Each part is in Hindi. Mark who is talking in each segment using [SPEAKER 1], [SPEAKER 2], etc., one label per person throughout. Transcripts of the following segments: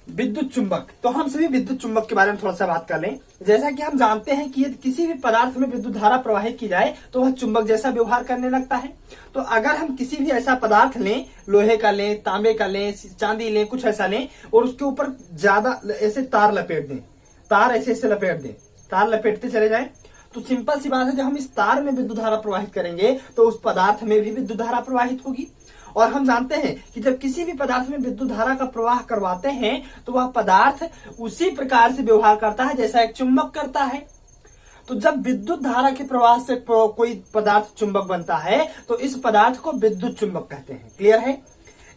[SPEAKER 1] विद्युत चुंबक। तो हम सभी विद्युत चुंबक के बारे में थोड़ा सा बात कर लें। जैसा कि हम जानते हैं कि यदि किसी भी पदार्थ में विद्युत धारा प्रवाहित की जाए तो वह चुंबक जैसा व्यवहार करने लगता है। तो अगर हम किसी भी ऐसा पदार्थ लें, लोहे का लें, तांबे का लें, चांदी लें, कुछ ऐसा लें और उसके ऊपर ज्यादा ऐसे तार लपेट दें, तार ऐसे ऐसे लपेट दें, तार लपेटते चले जाएं, तो सिंपल सी बात है, जब हम इस तार में विद्युत धारा प्रवाहित करेंगे तो उस पदार्थ में भी विद्युत धारा प्रवाहित होगी। और हम जानते हैं कि जब किसी भी पदार्थ में विद्युत धारा का प्रवाह करवाते हैं तो वह पदार्थ उसी प्रकार से व्यवहार करता है जैसा एक चुंबक करता है। तो जब विद्युत धारा के प्रवाह से कोई पदार्थ चुंबक बनता है तो इस पदार्थ को विद्युत चुंबक कहते हैं। क्लियर है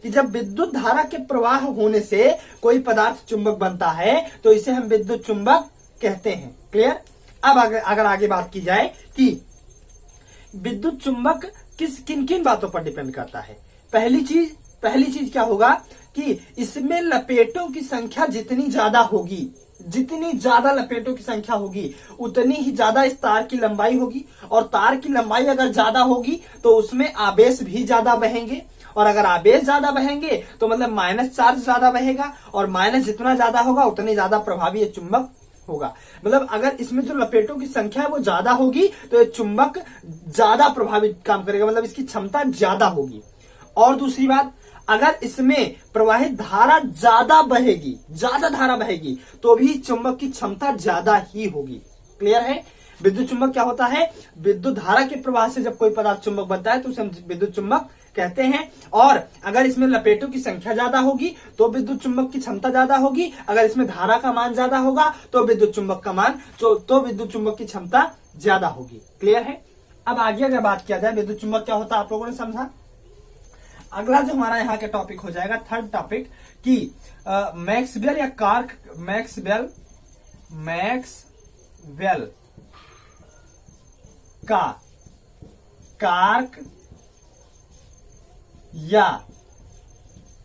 [SPEAKER 1] कि जब विद्युत धारा के प्रवाह होने से कोई पदार्थ चुंबक बनता है तो इसे हम विद्युत चुंबक कहते हैं। क्लियर। अब अगर आगे बात की जाए कि विद्युत चुंबक किन किन बातों पर डिपेंड करता है। पहली चीज क्या होगा कि इसमें लपेटों की संख्या जितनी ज्यादा होगी, जितनी ज्यादा लपेटों की संख्या होगी उतनी ही ज्यादा इस तार की लंबाई होगी, और तार की लंबाई अगर ज्यादा होगी तो उसमें आवेश भी ज्यादा बहेंगे, और अगर आवेश ज्यादा बहेंगे तो मतलब माइनस चार्ज ज्यादा बहेगा, और माइनस जितना ज्यादा होगा उतनी ज्यादा प्रभावी ये चुंबक होगा। मतलब अगर इसमें जो लपेटों की संख्या है वो ज्यादा होगी तो ये चुंबक ज्यादा प्रभावी काम करेगा, मतलब इसकी क्षमता ज्यादा होगी। और दूसरी बात, अगर इसमें प्रवाहित धारा ज्यादा बहेगी, ज्यादा धारा बहेगी तो भी चुंबक की क्षमता ज्यादा ही होगी। क्लियर है। विद्युत चुंबक क्या होता है, विद्युत धारा के प्रवाह से जब कोई पदार्थ चुंबक बनता है तो उसे हम विद्युत चुंबक कहते हैं। और अगर इसमें लपेटों की संख्या ज्यादा होगी तो विद्युत चुंबक की क्षमता ज्यादा होगी, अगर इसमें धारा का मान ज्यादा होगा तो विद्युत चुंबक का मान तो विद्युत चुंबक की क्षमता ज्यादा होगी। क्लियर है। अब आगे अगर बात किया जाए विद्युत चुंबक क्या होता है, आप लोगों ने समझा। अगला जो हमारा यहाँ का टॉपिक हो जाएगा, थर्ड टॉपिक, कि मैक्सवेल या मैक्सवेल का कार्क या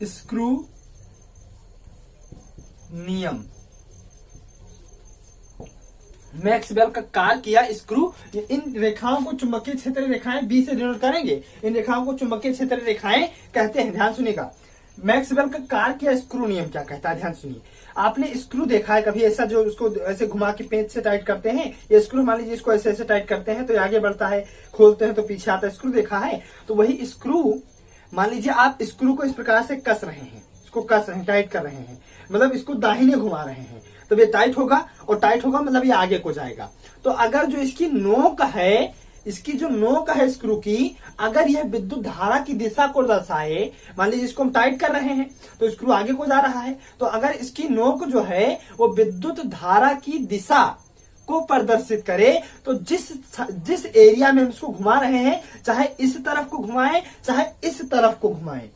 [SPEAKER 1] स्क्रू नियम। मैक्सवेल का कार्क या स्क्रू, इन रेखाओं को चुंबकीय क्षेत्र रेखाएं बी से डिनोट करेंगे, इन रेखाओं को चुंबकीय क्षेत्र रेखाएं कहते हैं। ध्यान सुनिएगा, मैक्सवेल का कार्क या स्क्रू नियम क्या कहता है, ध्यान सुनिए। आपने स्क्रू देखा है कभी ऐसा, जो उसको ऐसे घुमा के पेंच से टाइट करते हैं, ये स्क्रू मान लीजिए इसको ऐसे ऐसे टाइट करते हैं तो ये आगे बढ़ता है, खोलते हैं तो पीछे आता है, स्क्रू देखा है। तो वही स्क्रू, मान लीजिए आप स्क्रू को इस प्रकार से कस रहे हैं, इसको कस रहे हैं, टाइट कर रहे हैं, मतलब इसको दाहिने घुमा रहे हैं, तो ये टाइट होगा, और टाइट होगा मतलब ये आगे को जाएगा। तो अगर जो इसकी नोक है, इसकी जो नोक है स्क्रू की, अगर यह विद्युत धारा की दिशा को दर्शाए, मान लीजिए इसको हम टाइट कर रहे हैं तो स्क्रू आगे को जा रहा है, तो अगर इसकी नोक जो है वो विद्युत धारा की दिशा को प्रदर्शित करे तो जिस एरिया में हम इसको घुमा रहे हैं, चाहे इस तरफ को घुमाएं चाहे इस तरफ को घुमाएं,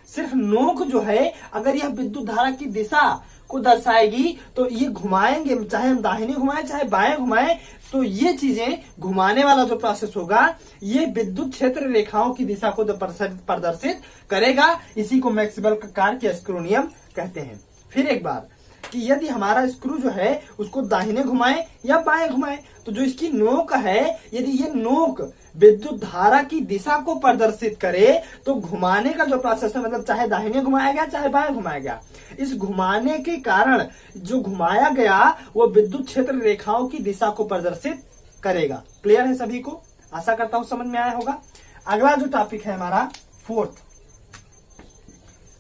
[SPEAKER 1] सिर्फ नोक जो है अगर यह विद्युत धारा की दिशा को दर्शाएगी तो ये घुमाएंगे, चाहे हम दाहिने घुमाएं चाहे बाएं घुमाएं, तो ये चीजें घुमाने वाला जो प्रोसेस होगा ये विद्युत क्षेत्र रेखाओं की दिशा को प्रदर्शित करेगा। इसी को मैक्सवेल का कार्क या स्क्रू नियम कहते हैं। फिर एक बार कि यदि हमारा स्क्रू जो है उसको दाहिने घुमाएं या बाएं घुमाएं, तो जो इसकी नोक है, यदि ये नोक विद्युत धारा की दिशा को प्रदर्शित करे तो घुमाने का जो प्रोसेस है, मतलब चाहे दाहिने घुमाया गया चाहे बाएं घुमाया गया, इस घुमाने के कारण जो घुमाया गया वो विद्युत क्षेत्र रेखाओं की दिशा को प्रदर्शित करेगा। क्लियर है सभी को, आशा करता हूं समझ में आया होगा। अगला जो टॉपिक है हमारा फोर्थ,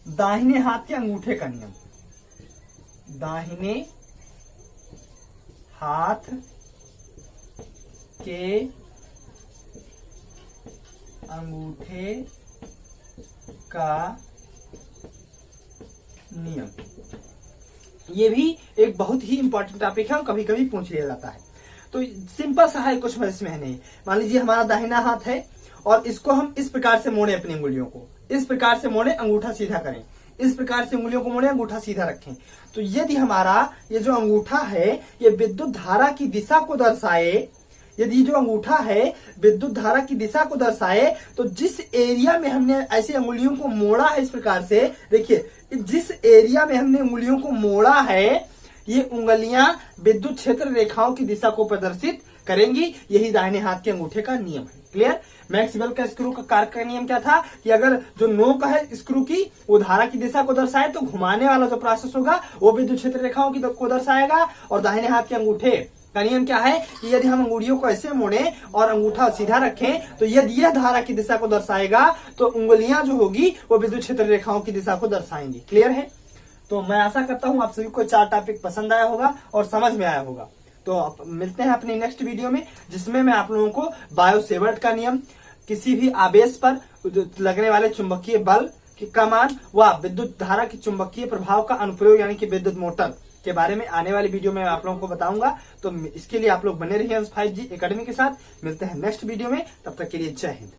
[SPEAKER 1] दाहिने हाथ के अंगूठे का नियम। दाहिने हाथ के अंगूठे का नियम, ये भी एक बहुत ही इंपॉर्टेंट टॉपिक है और कभी कभी पूछ लिया जाता है। तो सिंपल सा है, कुछ इसमें है नहीं। मान लीजिए हमारा दाहिना हाथ है और इसको हम इस प्रकार से मोड़े, अपनी उंगलियों को इस प्रकार से मोड़े, अंगूठा सीधा करें, इस प्रकार से उंगलियों को मोड़े, अंगूठा सीधा रखें। तो यदि हमारा ये जो अंगूठा है ये विद्युत धारा की दिशा को दर्शाए, यदि जो अंगूठा है विद्युत धारा की दिशा को दर्शाए, तो जिस एरिया में हमने ऐसे उंगलियों को मोड़ा है, इस प्रकार से देखिए, जिस एरिया में हमने उंगलियों को मोड़ा है ये उंगलियां विद्युत क्षेत्र रेखाओं की दिशा को प्रदर्शित करेंगी। यही दाहिने हाथ के अंगूठे का नियम है। क्लियर। मैक्सवेल का स्क्रू का कार्य का नियम क्या था कि अगर जो नोक है स्क्रू की वो धारा की दिशा को दर्शाए तो घुमाने वाला जो प्रोसेस होगा वो विद्युत क्षेत्र रेखाओं की को दर्शाएगा। और दाहिने हाथ के अंगूठे का नियम क्या है कि यदि हम अंगुलियों को ऐसे मोड़ें और अंगूठा सीधा रखें तो यदि यह धारा की दिशा को दर्शाएगा तो उंगलियां जो होगी वो विद्युत क्षेत्र रेखाओं की दिशा को दर्शाएंगी। क्लियर है। तो मैं आशा करता हूं आप सभी को 4 टॉपिक पसंद आया होगा और समझ में आया होगा। तो मिलते हैं अपनी नेक्स्ट वीडियो में, जिसमें मैं आप लोगों को बायो-सेवर्ट का नियम, किसी भी आवेश पर लगने वाले चुंबकीय बल की का मान व विद्युत धारा की चुंबकीय प्रभाव का अनुप्रयोग यानी कि विद्युत मोटर के बारे में आने वाली वीडियो में आप लोगों को बताऊंगा। तो इसके लिए आप लोग बने रहिए 5G एकेडमी के साथ। मिलते हैं नेक्स्ट वीडियो में, तब तक के लिए जय हिंद।